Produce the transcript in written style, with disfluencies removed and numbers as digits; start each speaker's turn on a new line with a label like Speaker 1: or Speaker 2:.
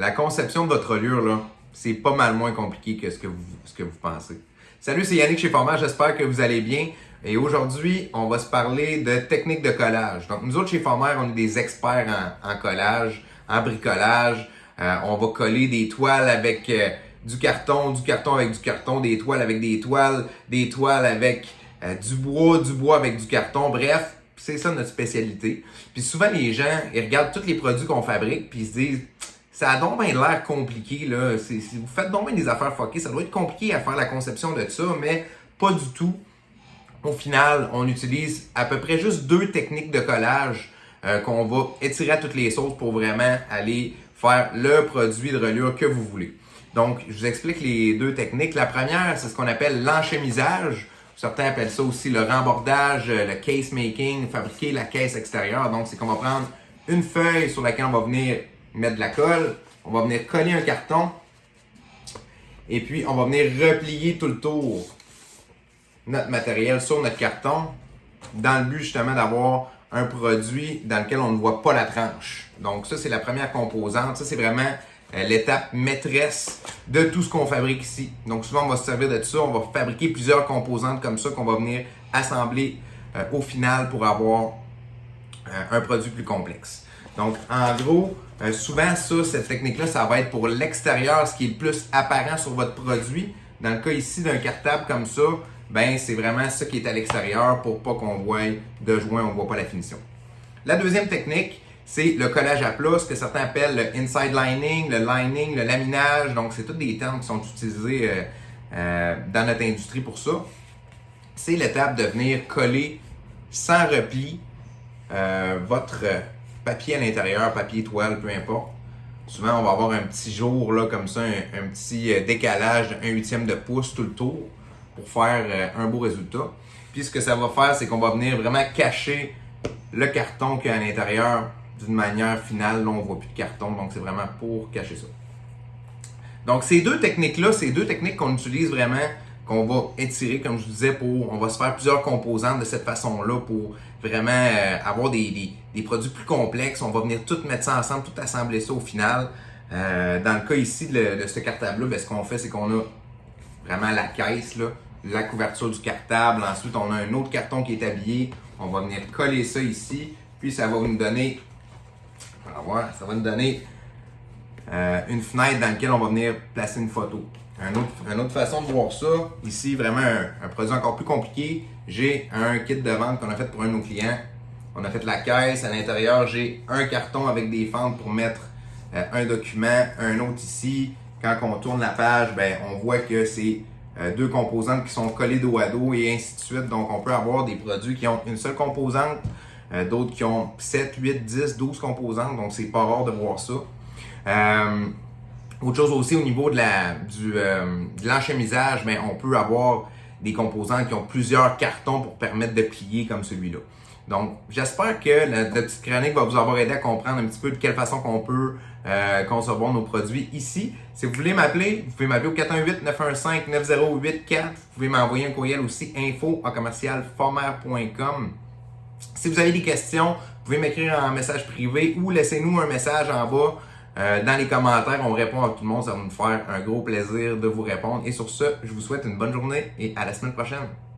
Speaker 1: La conception de votre reliure, là, c'est pas mal moins compliqué que ce que vous pensez. Salut, c'est Yannick chez Format, j'espère que vous allez bien. Et aujourd'hui, on va se parler de techniques de collage. Donc, nous autres, chez Format, on est des experts en collage, en bricolage. On va coller des toiles avec du carton avec du carton, des toiles avec des toiles avec du bois avec du carton. Bref, c'est ça notre spécialité. Puis souvent, les gens, ils regardent tous les produits qu'on fabrique, puis ils se disent... Ça a donc bien l'air compliqué, là. Vous faites donc bien des affaires fuckées. Ça doit être compliqué à faire la conception de ça, mais pas du tout. Au final, on utilise à peu près juste 2 techniques de collage qu'on va étirer à toutes les sauces pour vraiment aller faire le produit de reliure que vous voulez. Donc, je vous explique les 2 techniques. La première, c'est ce qu'on appelle l'enchemisage. Certains appellent ça aussi le rembordage, le case making, fabriquer la caisse extérieure. Donc, c'est qu'on va prendre une feuille sur laquelle on va venir mettre de la colle, on va venir coller un carton et puis on va venir replier tout le tour notre matériel sur notre carton dans le but justement d'avoir un produit dans lequel on ne voit pas la tranche. Donc ça, c'est la première composante. Ça, c'est vraiment l'étape maîtresse de tout ce qu'on fabrique ici. Donc souvent, on va se servir de ça. On va fabriquer plusieurs composantes comme ça qu'on va venir assembler au final pour avoir un produit plus complexe. Donc, en gros, souvent, cette technique-là, ça va être pour l'extérieur, ce qui est le plus apparent sur votre produit. Dans le cas ici d'un cartable comme ça, ben c'est vraiment ça qui est à l'extérieur pour pas qu'on voie de joint, on voit pas la finition. La deuxième technique, c'est le collage à plat, ce que certains appellent le inside lining, le laminage. Donc, c'est tous des termes qui sont utilisés dans notre industrie pour ça. C'est l'étape de venir coller sans repli votre papier à l'intérieur, papier, toile, peu importe. Souvent, on va avoir un petit jour là, comme ça, un petit décalage de 1/8 de pouce tout le tour pour faire un beau résultat. Puis ce que ça va faire, c'est qu'on va venir vraiment cacher le carton qu'il y a à l'intérieur d'une manière finale. Là, on ne voit plus de carton, donc c'est vraiment pour cacher ça. Donc ces 2 techniques-là, c'est 2 techniques qu'on utilise vraiment, qu'on va étirer, comme je vous disais, on va se faire plusieurs composantes de cette façon-là pour vraiment avoir des produits plus complexes. On va venir tout mettre ça ensemble, tout assembler ça au final. Dans le cas ici de ce cartable-là, ben, ce qu'on fait, c'est qu'on a vraiment la caisse, là, la couverture du cartable. Ensuite, on a un autre carton qui est habillé. On va venir coller ça ici. Puis ça va nous donner, on va voir, ça va nous donner une fenêtre dans laquelle on va venir placer une photo. Une autre façon de voir ça, ici vraiment un produit encore plus compliqué. J'ai un kit de vente qu'on a fait pour un de nos clients. On a fait la caisse, à l'intérieur j'ai un carton avec des fentes pour mettre un document, un autre ici. Quand on tourne la page, ben, on voit que c'est 2 composantes qui sont collées dos à dos et ainsi de suite. Donc on peut avoir des produits qui ont une seule composante, d'autres qui ont 7, 8, 10, 12 composantes. Donc c'est pas rare de voir ça. Autre chose aussi au niveau de l'enchemisage, ben, on peut avoir des composants qui ont plusieurs cartons pour permettre de plier comme celui-là. Donc, j'espère que notre petite chronique va vous avoir aidé à comprendre un petit peu de quelle façon qu'on peut concevoir nos produits ici. Si vous voulez m'appeler, vous pouvez m'appeler au 418-915-9084. Vous pouvez m'envoyer un courriel aussi info@commercialformer.com. Si vous avez des questions, vous pouvez m'écrire en message privé ou laissez-nous un message en bas. Dans les commentaires, on répond à tout le monde. Ça va nous faire un gros plaisir de vous répondre. Et sur ce, je vous souhaite une bonne journée et à la semaine prochaine.